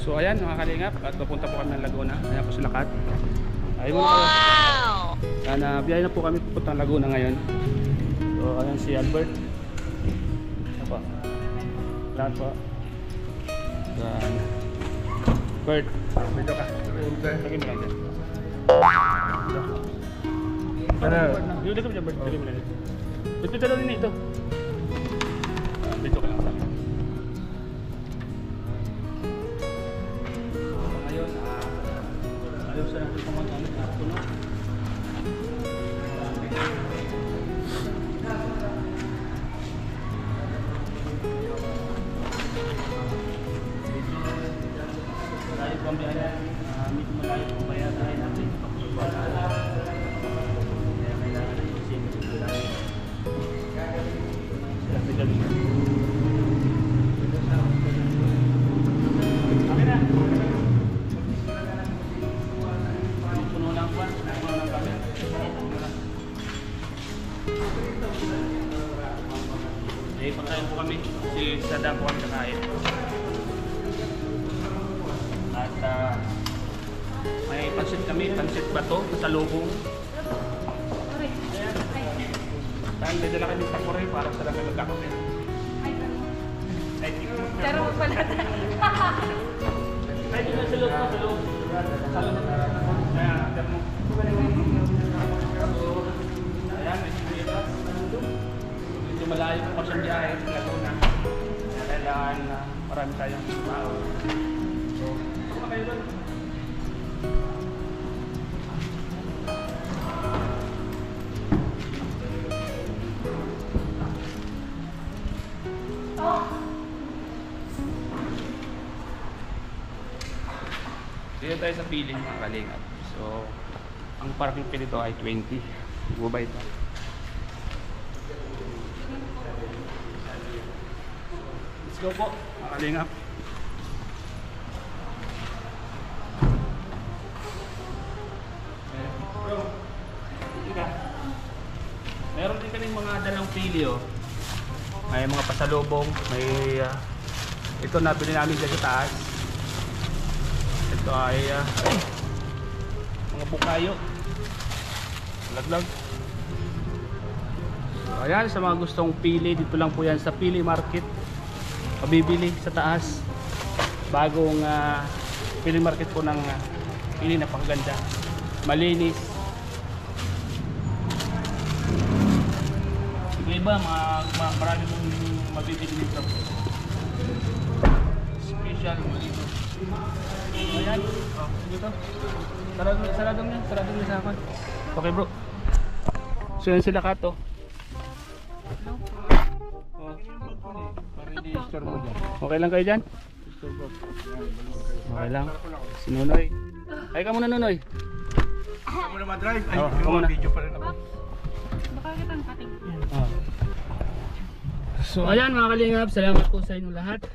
So ayan mga kalingap, at pupunta po kami ng Laguna. Ayan po sila Kat. Ayun mo na kayo. Biyahe na po kami pupunta ng Laguna ngayon. So ayan si Albert. Ayan po. Lahat po. Ayan. Bert, dito ka. Lagi mo lang dyan. Ano? Dito ka dyan Bert, lagi mo lang dyan. Dito lang din ito. Dito ka lang sa akin. Ngayon, ayaw sa natin kung mag-alit na ito, no? Tayo po ang biyahe. Medyo malayo po kaya tayo natin. Kaya kailangan na isin. Sila pigal. Okay na. Puno na ang kwan. Puno na ang kami. Eh, pagkain po kami. Si Sada po kami nakain. At may pansit kami, pansit bato, pasalubong. Dahil may dala kami sa Korea para sa dami magkakape. Pero mo pala tayo. Ay, dito sa loob mo, sa loob. Sa loob. Ayan, after mo. Ayan, may sinilas. Medyo malayo po siyang biyahe sa Laguna. Kailangan marami tayong tao. So, ano kayo doon? Dito tayo sa piling mga kalingap. So, ang parking fee dito ay 20. Bubay ito. Let's go po mga kalingap. Meron din kaming mga dalang pili, oh. May mga pasalubong, may ito nabili namin dyan sa taas. Ito ay mga bukayo. Laglag. So, ayan, sa mga gustong pili, dito lang po yan sa Pili Market. Mabibili sa taas. Bagong Pili Market po ng pili na pangganda. Malinis. Iba, marami mong mabibili dito. Special mo dito. Ayan. Oh, dito. Saradong niya sa akin. Okay bro. So yan sila Kato. Oh. Para hindi store mo dyan. Okay lang kayo dyan? Okay lang. Si Nunoy. Ay ka muna Nunoy. Ako muna ma-drive. Ay, ako muna. Video pa rin ako. Baka kita ang cutting. So ayan mga kalingap, salamat po sa inyo lahat.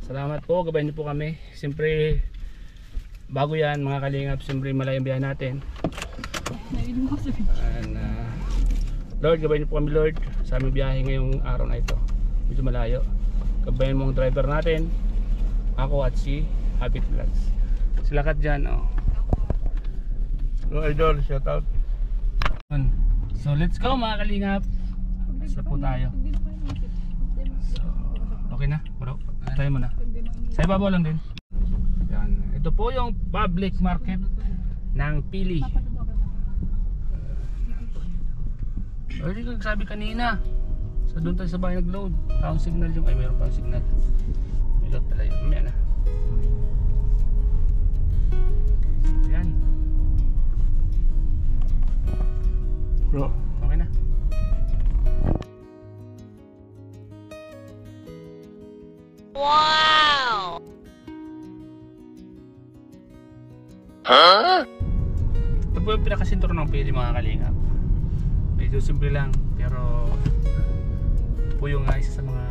Salamat po, gabayan niyo po kami. Siyempre bago yan mga kalingap, siyempre malayang biyahe natin. And, Lord, gabayan niyo po kami Lord sa aming biyahe ngayong araw na ito. Medyo malayo. Gabayan mo ang driver natin, ako at si Happy Vlogs. Sila Kat dyan, oh. No idol, shout out. So let's go mga kalingap. Sa po tayo. So, okay na bro, try mo na. Sa ibabaw lang din. Yan. Ito po yung public market ng Pili. Hindi ko sabi kanina. So doon tayo sa bahay nag-load. Town signal yung, ay mayroon pang signal. May load pala yun. Mamaya na. Ayan. Bro, okay na. Wow! Huh? Ito po yung pinakasintro ng Pili mga kalingap. Medyo simple lang pero ito po yung isa sa mga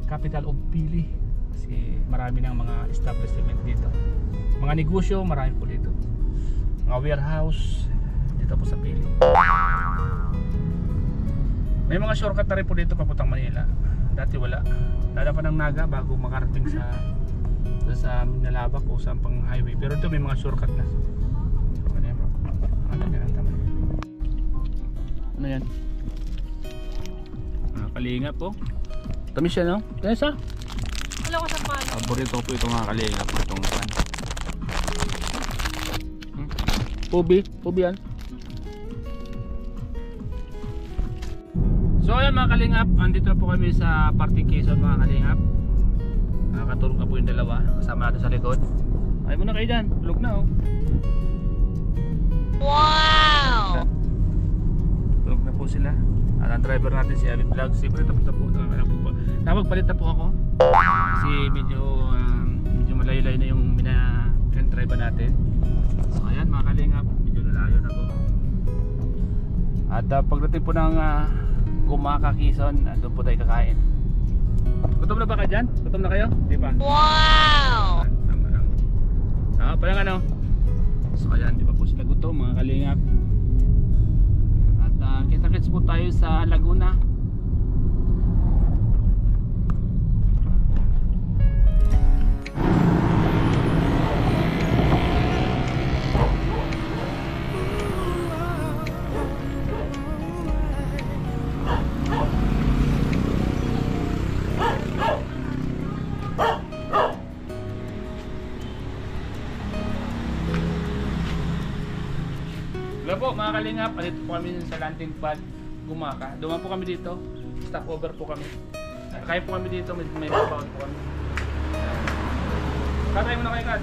capital of Pili. Kasi marami ng mga establishment dito. Mga negosyo marami po dito. Mga warehouse dito po sa Pili. May mga shortcut na rin po dito papuntang Manila. Dati wala. Dala pa ng Naga bago makarating sa sa Minalabak o sa pang highway. Pero ito may mga shortcut na. So, ano yan bro? Ano yan? Tama. Ano yan? Kalinga po. Tamis siya, no? Tamis ah. Wala ko sa palo. Paborito ko po itong mga kalinga po. Itong pan. Pubi. Pubi yan. So ayan mga kalingap, andito na po kami sa parting Quezon mga kalingap. Nakakatulog na po yung dalawa, kasama natin sa likod. Ay muna kayo dyan, tulog na oh. Wow! Tulog na po sila. At ang driver natin si Avid Vlog, siyempre tapos na po. Napagpalit na po ako. Kasi medyo malayo-layo na yung pinag-drive natin. So ayan mga kalingap, medyo nalayo na po. At pagdating po ng Gumaka, Quezon, doon po tayo kakain. Gutom na ba kayo dyan? Gutom na kayo? Di pa? Wow! Tama lang. Parang ano? So ayan, di pa po sila gutom mga kalingap. At kita-kits po tayo sa Laguna. Hello po mga kalingap, dito po kami sa landing pad Gumaka. Dumaan po kami dito, stopover po kami. Kaya po kami dito, may background po kami. Katay mo na kayo Kat.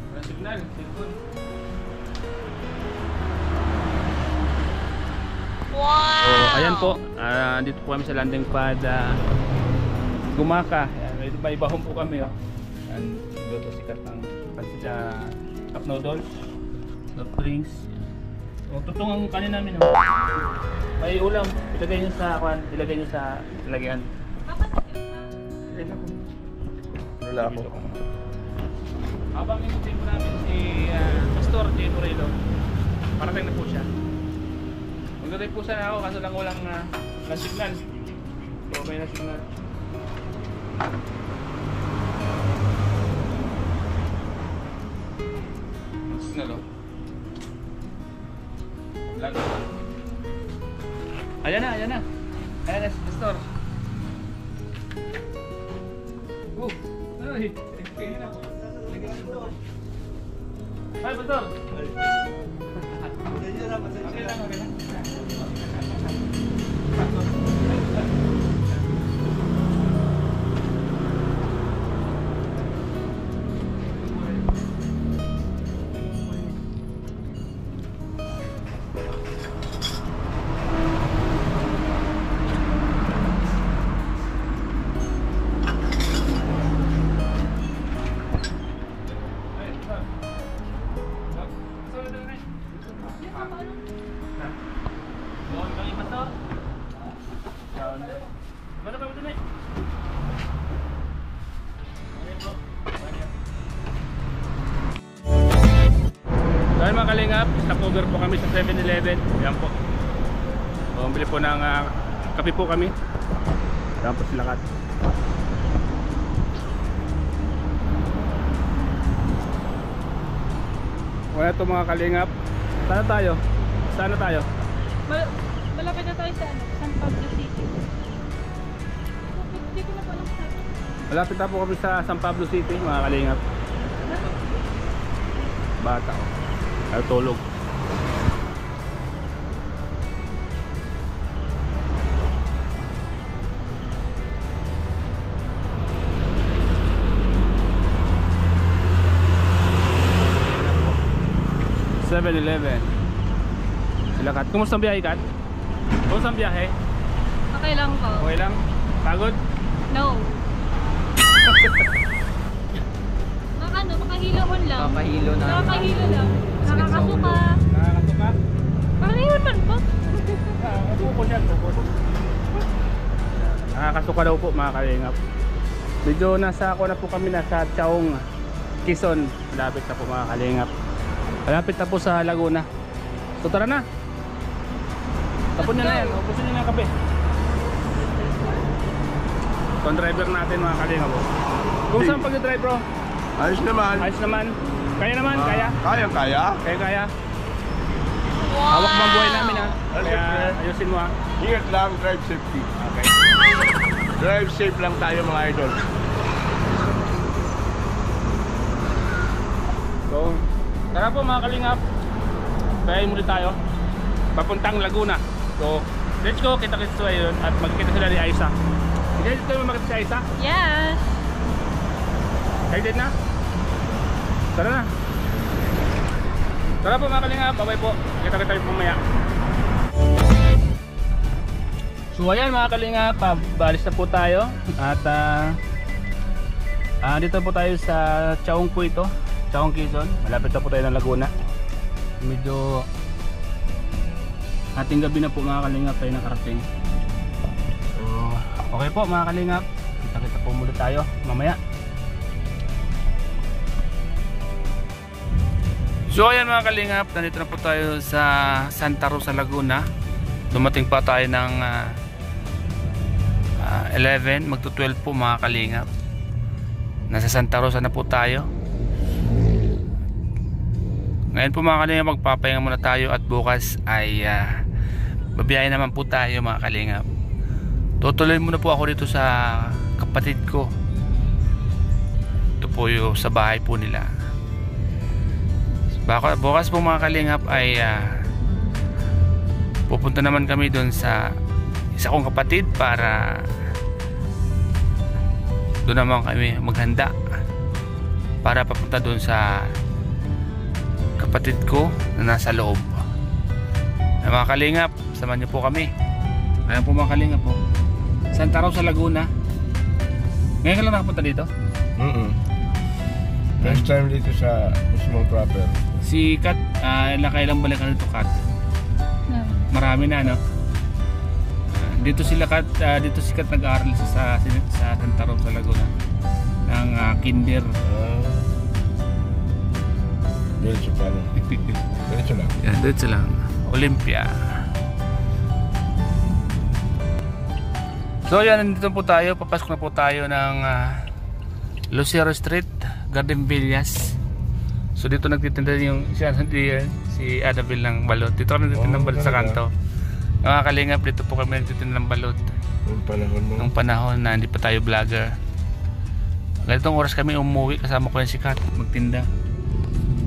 Walang signal, cellphone. Wow! So ayan po, dito po kami sa landing pad Gumaka. Ayan, may ibahon po kami oh. Ayan, dito sikat ng cup noodles, soft drinks. O tutong ang kanin namin oh. May ulam, ilagay niyo sa lagyan. Wala ako. Habang hinintay po namin si Pastor J. Morelo, parating na po siya. Magdadrive po sana ako kaso lang walang signal. So may na signal. Signal oh. Lag. Ayan na, ayan na. Ayan na si Pastor. Ay, kaya na. Ay, Pastor. Okay lang, okay lang. Dahil mga kalingap, stopover po kami sa 7-Eleven. Yan po. Bumili po ng kape po kami. Yan po sila Kat. Wala ito mga kalingap. Saan tayo? Saan na tayo? Malapit na tayo sa San Pablo City. Hindi ko na pa lang sa... Malapit na po kami sa San Pablo City mga kalingap. Bata ko. Ay tulog. (7-Eleven) sila Kat. Kumusta ang biyahe Kat? Kumusta ang biyahe? Okay lang po. Okay lang? Pagod? No. Makahilahon lang. Papahilo na. Nakakahilo lang. Nakakasuka. Nakakasuka? Parang yun man po. Bukod yan, bukod. Nakakasuka daw po mga kalingap. Medyo nasa ako na po kami, nasa Chaong, Quezon. Malapit na po mga kalingap. Malapit na po sa Laguna. So tara na. Tapon nyo na yan. Upusin nyo na yung kape. Itong driver natin mga kalinga po. Kung saan pag-drive bro? Ayos naman. Ayos naman. Kaya naman, kaya. Kaya. Kaya. Hawak mo ang buhay namin ha. Kaya syempre. ayusin mo ha. Ingat lang, drive safety. Okay. Drive safe lang tayo mga idol. So, tara po mga kalingap. Kaya muli tayo. Papuntang Laguna. So, let's go. Kita-kita tayo yun. At magkita sila ni Aiza. Hindi tayo makita si Aiza. Yes! Excited na? Tara na. Tara po mga kalingap. Bye-bye po. Kita-kita tayo mamaya. So ayan mga kalingap, balis na po tayo. At dito po tayo sa Chaong po ito. Chaong Quezon. Malapit na po tayo ng Laguna. Medyo ating gabi na po mga kalingap tayo nakarating. So okay po mga kalingap. Kita-kita po muna tayo mamaya. So ayan mga kalingap, nandito na po tayo sa Santa Rosa, Laguna. Dumating pa tayo ng 11, magto 12 po mga kalingap. Nasa Santa Rosa na po tayo. Ngayon po mga kalingap, magpapahinga muna tayo at bukas ay babiyahe naman po tayo mga kalingap. Tutuloy muna po ako dito sa kapatid ko. Ito po yung sa bahay po nila. Bukas po mga kalingap ay pupunta naman kami doon sa isa kong kapatid para doon naman kami maghanda para papunta doon sa kapatid ko na nasa loob. Mga kalingap, samahan niyo po kami. Ayan po mga kalingap po, Santa Rosa, Laguna. Ngayon ka lang nakapunta dito? First time dito sa mismong proper. Si Kat, nakailang balik ka dito Kat? No. Marami na no? Dito sila Kat, dito si Kat nag-aaral sa Santa Rosa, Laguna ng kinder. Diretso pa lang. Diretso lang. Yan, diretso lang. Olympia. So yan, nandito po tayo. Papasok na po tayo ng Lucero Street, Garden Villas. So dito nagtitinda yung si Adabel ng balot. Dito kami nagtitinda ng balot sa kanto. Mga kalingap, dito po kami nagtitinda ng balot. Nung panahon na hindi pa tayo vlogger. Ganitong oras kami umuwi, kasama ko yan si Kat magtinda.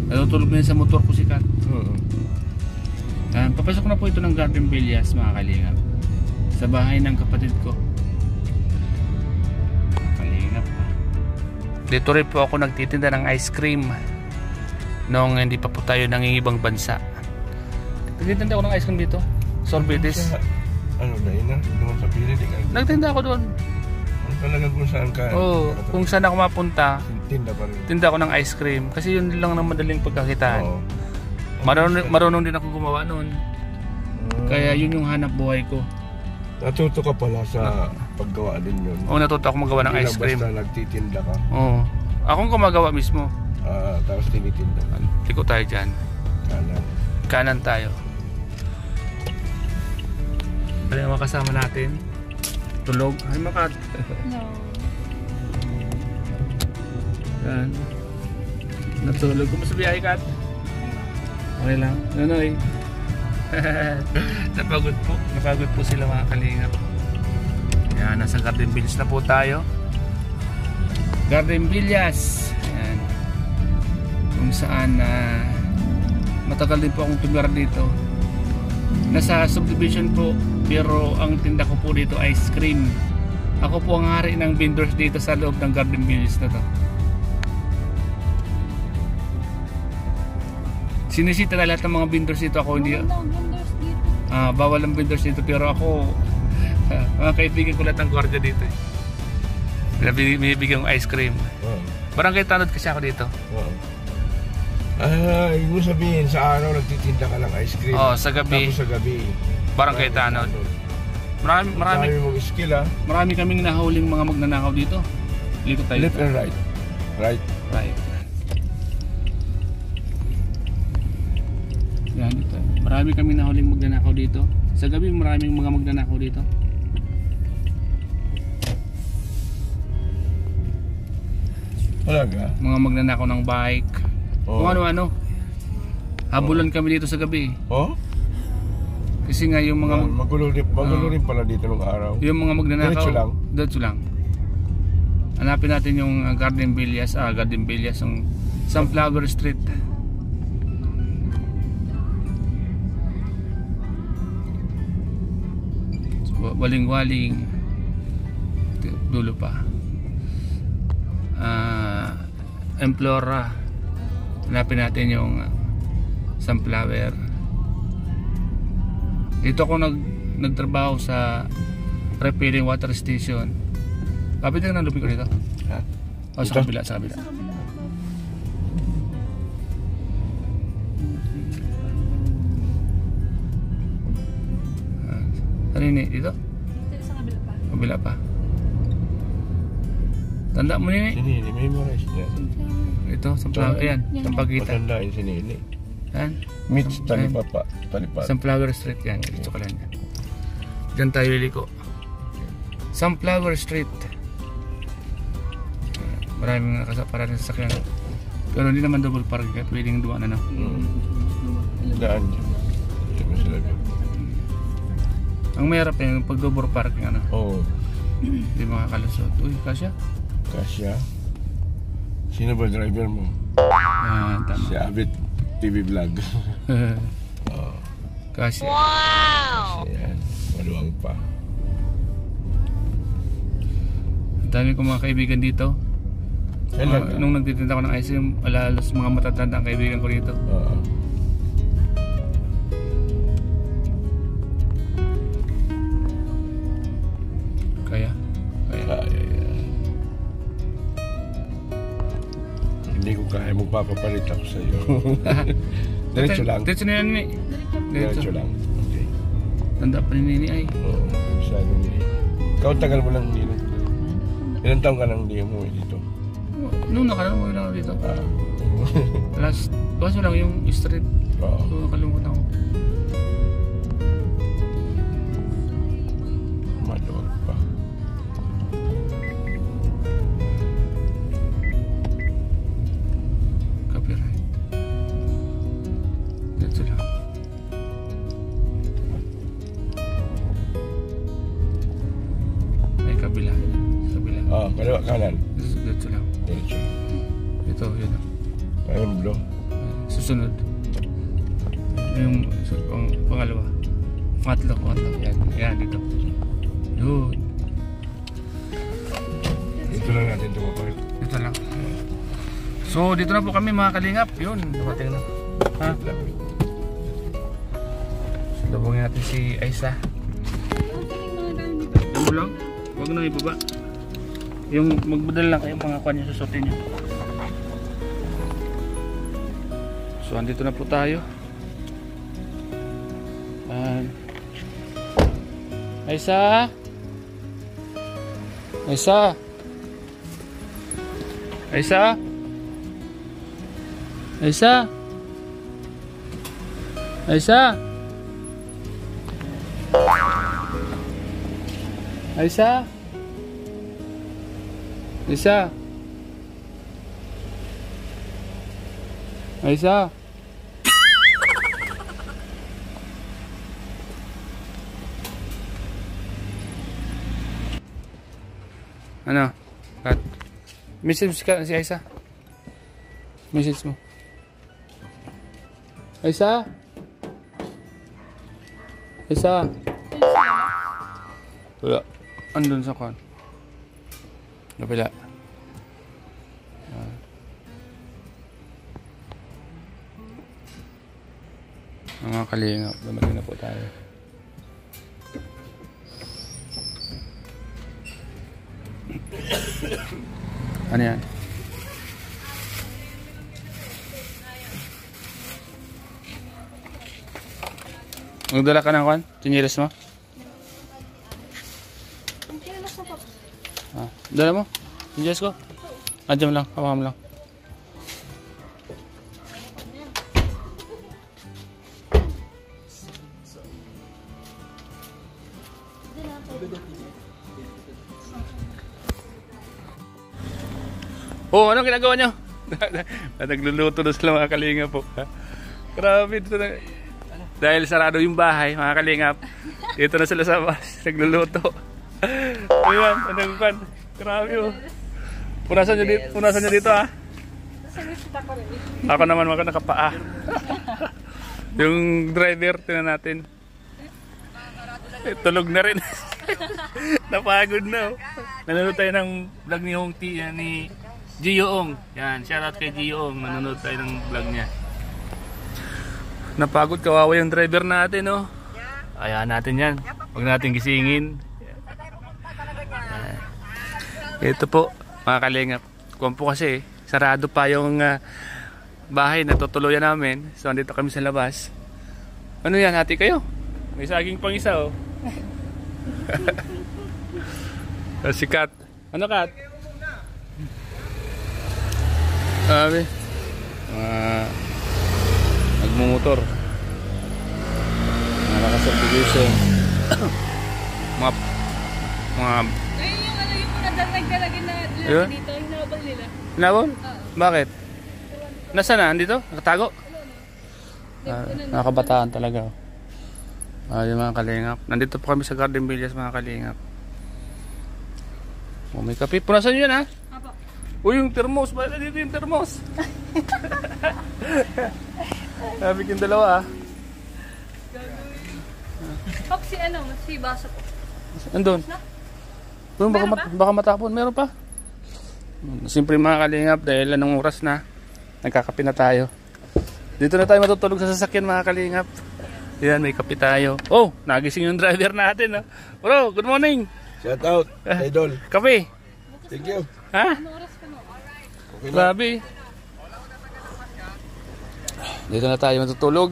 Natutulog na yun sa motor ko si Kat. Papasok na po ito ng Garden Villas mga kalingap, sa bahay ng kapatid ko. Kalingap. Dito rin po ako nagtitinda ng ice cream noong hindi pa po tayo nangingibang bansa. Nagtitinda ako ng ice cream dito, Sorbetes. Ano na ina? Doon sa Pili? Nagtinda ako doon. Ano talaga kung saan ka? Oo, kung saan ako mapunta, Tinda pa rin. tinda ako ng ice cream. Kasi yun lang ang madaling pagkakitaan. Oo. Marunong din ako gumawa noon. Kaya yun yung hanap buhay ko. Natuto ka pala sa paggawa din yun. Oo, natuto ako magawa ng Hindi ice lang cream. basta nagtitinda ka. Oo. Akong gumagawa mismo. Tapos tinitinda. Liko tayo dyan. Kanan. Kanan tayo. Ano yung mga kasama natin? Tulog. Ay makat. No. Yan. Natulog. Kumusta biyahe Kat? Okay lang. Nonoy. Napagod po. Napagod po sila mga kalingap. Yan. Nasa Garden Villas na po tayo. Garden Villas. Yan. Kung saan matagal din po akong tumira dito. Nasa subdivision po, pero ang tinda ko po dito ice cream. Ako po ang hari ng vendors dito sa loob ng Garden Villas na to. Sinisita na lahat ng mga vendors dito. Ako hindi, vendors dito. bawal ang vendors dito, pero ako mga kaibigan ko lahat ng gwardiya dito eh. Binibigyan ko ice cream. Barangay Tanod kasi ako dito. Ibig mo sabihin, sa araw nagtitinda ka ng ice cream. Oo, sa gabi. Tapos sa gabi, Barangay Tanod. Marami Dami mong skill ha. marami kaming nahuling mga magnanakaw dito. Likot tayo. Left and right. Right. Right. Yan ito. Marami kaming nahuling magnanakaw dito. Sa gabi maraming mga magnanakaw dito. Talaga? Mga magnanakaw ng bike. Oo. Kung ano-ano. Habulan kami dito sa gabi. Oh? Kasi nga yung mga Magulo rin pala dito nung araw. yung mga magnanakaw. Diretso lang? Diretso lang. Hanapin natin yung Garden Villas, yung Sunflower Street. Waling-waling. Dulo pa. Emplora. Hanapin natin yung Sunflower. Dito ako nagtrabaho sa refilling water station. Kapit na ng lupi ko dito. Ha? O sa kabila, sa kabila. Ano yun eh? Dito? Dito sa kabila pa. Kabila pa. Tanda mo nini? Sinini, memorize niya. Ito, sunflower. Ayan, Sampaguita. Matandain sinini. Ayan. Mitch Talipapa. Sunflower Street yan. Dito ka lang yan. Diyan tayo liliko. Sunflower Street. Maraming parang sasakyan. Pero hindi naman double park kaya pwedeng dumaan na. Daan niya. Hindi mo sila doon. Ang mahirap yung pag double parking ano. Oo. Hindi makakalusot. Uy, kasya? Kasya. Sino ba driver mo? Tama. Si Abit TV Vlog. Oo. Kasya. Ayan. Maluwang pa. Ang dami kong mga kaibigan dito. Talaga? Nung nagtitinda ko ng ice cream, alalos mga matatanda ang kaibigan ko dito. Oo. Kaya. Hindi ko kaya magpapapalit ako sa iyo. Diretso lang. Diretso na yan, Nini. Diretso lang. Okay. Tanda pa ni Nini ay. Oo. Sabi ni. Ikaw tagal mo lang dito. Ilang taong ka nang hindi umuwi dito? Nung nakaraan mo lang dito. Ah. Last, baso lang yung street. Oo. So, nakalungkot ako. Maluwag pa. Copyright. Diretso lang. Ay, kabila. Kabila. Ah, kaliwa kanan. Diretso lang. Diretso. Ito, yun. Ayun, bro. Susunod. Yung pangalawa. Pangatlo. Yan, dito. Yun. Dito lang natin tumapag. Dito lang. So, dito na po kami mga kalingap. Yun, dumating na. Ha? Lubungin natin si Aisa. Yan mo lang. Huwag na ibaba. Yung magbadal lang kayong mga kanya susutin nyo. So, andito na po tayo. Aisa! Aisa! Aisa! Aisa! Aisa! Aisa! Aisa! Aisa! Ano? Kat? Message ka si Aisa. Message mo. Aisa? Aisa? Wala. Andun sa kon. Kapila. Mga kalingap, dumating na po tayo. Ano yan? Magdala ka ng kwan? Chinilas mo? Dala mo? Chinilas ko? Adyan mo lang, hawakan mo lang. Oh, anong ginagawa nyo? Nagluluto na sila mga kalingap po. Grabe dito na. Dahil sarado yung bahay mga kalingap. Dito na sila sa bus. Nagluluto. Ayan, anong pan. Grabe oh. Punasan nyo dito ha. Ako naman mga nakapaa. Yung driver, tinan natin. Tulog na rin. Napagod na oh. Nanonood tayo ng vlog ni Gioong. Yan, shoutout kay Gioong. Nanonood tayo ng vlog niya. Napagod, kawawa yung driver natin oh. Ayahan natin yan. Huwag natin gisingin. Ito po mga kalingap. Kung po kasi sarado pa yung bahay na tutuluyan namin. So andito kami sa labas. Ano yan, hati kayo? May saging pang isa oh. Si Kat. Ano Kat? Sabi nagmumotor. Nakaka-subdivision. mga Ayun yung ano yung mga nagdalagin na Yun? dito, yung nabal nila. Nabon? Bakit? Nasaan na? Andito? Nakatago? Nakakabataan talaga. Yung mga kalingap. Nandito po kami sa Garden Villas mga kalingap. Oh, may kape. Punasan nyo yan ha? Apo. Uy, yung thermos. Bakit dito yung thermos? Sabi yung dalawa ha. Pop si ano, si baso po. Andun. Uy, baka matapon. Meron pa. Siyempre mga kalingap, dahil anong oras na, nagkakape na tayo. Dito na tayo matutulog sa sasakyan mga kalingap. Yan, may kape tayo. Oh, nagising yung driver natin. Bro, good morning. Shout out, idol. Kape. Thank you. Ha? Ano oras ka mo? Okay na. Grabe. Dito na tayo matutulog.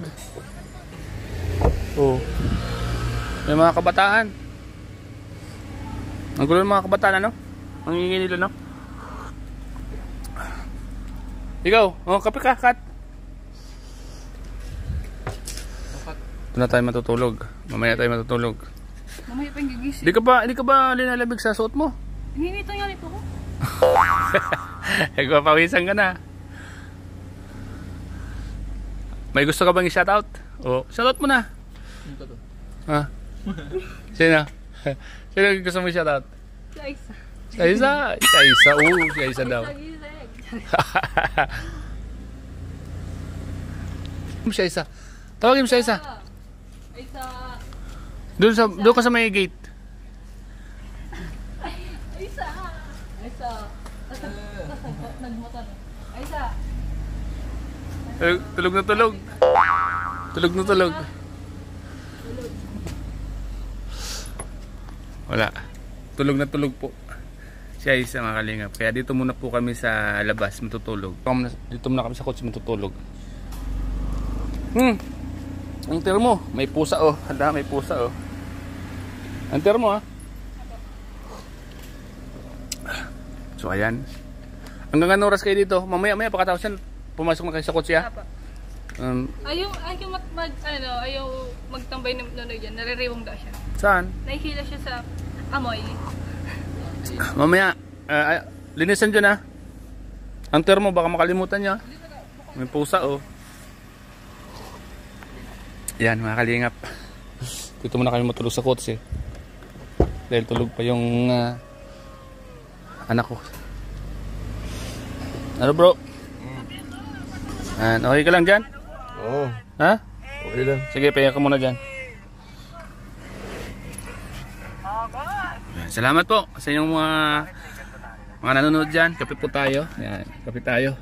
Oh. May mga kabataan. Ang gulo ng mga kabataan ano? Ang ingin nila no? Ikaw, oh, kape ka, Kat. Dito na tayo matutulog. Mamaya tayo matutulog. Mamaya pa yung gigising. Hindi ka ba linalamig sa suot mo? Hinito nga nito ko. Nagpapawisan ka na. May gusto ka bang i-shoutout? O, shoutout mo na. Ha? Sino? Sino gusto mo i-shoutout? Si Aisa. Si Aisa. Si Aisa. Oo, si Aisa daw. Si Aisa. Tawagin mo si Aisa. Aisa. Doon ka sa may gate. Aisa. Aisa. Nagmotor. Aisa. Tulog na tulog. Tulog na tulog. Wala. Tulog na tulog po. Si Aisa mga kalingap. Kaya dito muna po kami sa labas matutulog. Dito muna kami sa kotse matutulog. Ang termo. May pusa oh. Handa, may pusa oh. Ang termo ah. So ayan. Hanggang anong oras kayo dito? Mamaya pagkatapos yan, pumasok na kayo sa kotse ah. Ayaw magtambay na dyan. Naririwang daw siya. Saan? Nahihila siya sa amoy. Mamaya, linisan dyan ah. Ang termo, baka makalimutan niya. May pusa oh. Yan mga kalingap. Dito muna kami matulog sa kotse. Dahil tulog pa yung anak ko. Ano bro? Okay ka lang dyan? Oo. Ha? Okay lang. Sige, pahinga ka muna dyan. Salamat po sa inyong mga nanonood dyan. Kape po tayo. Yan, kape tayo.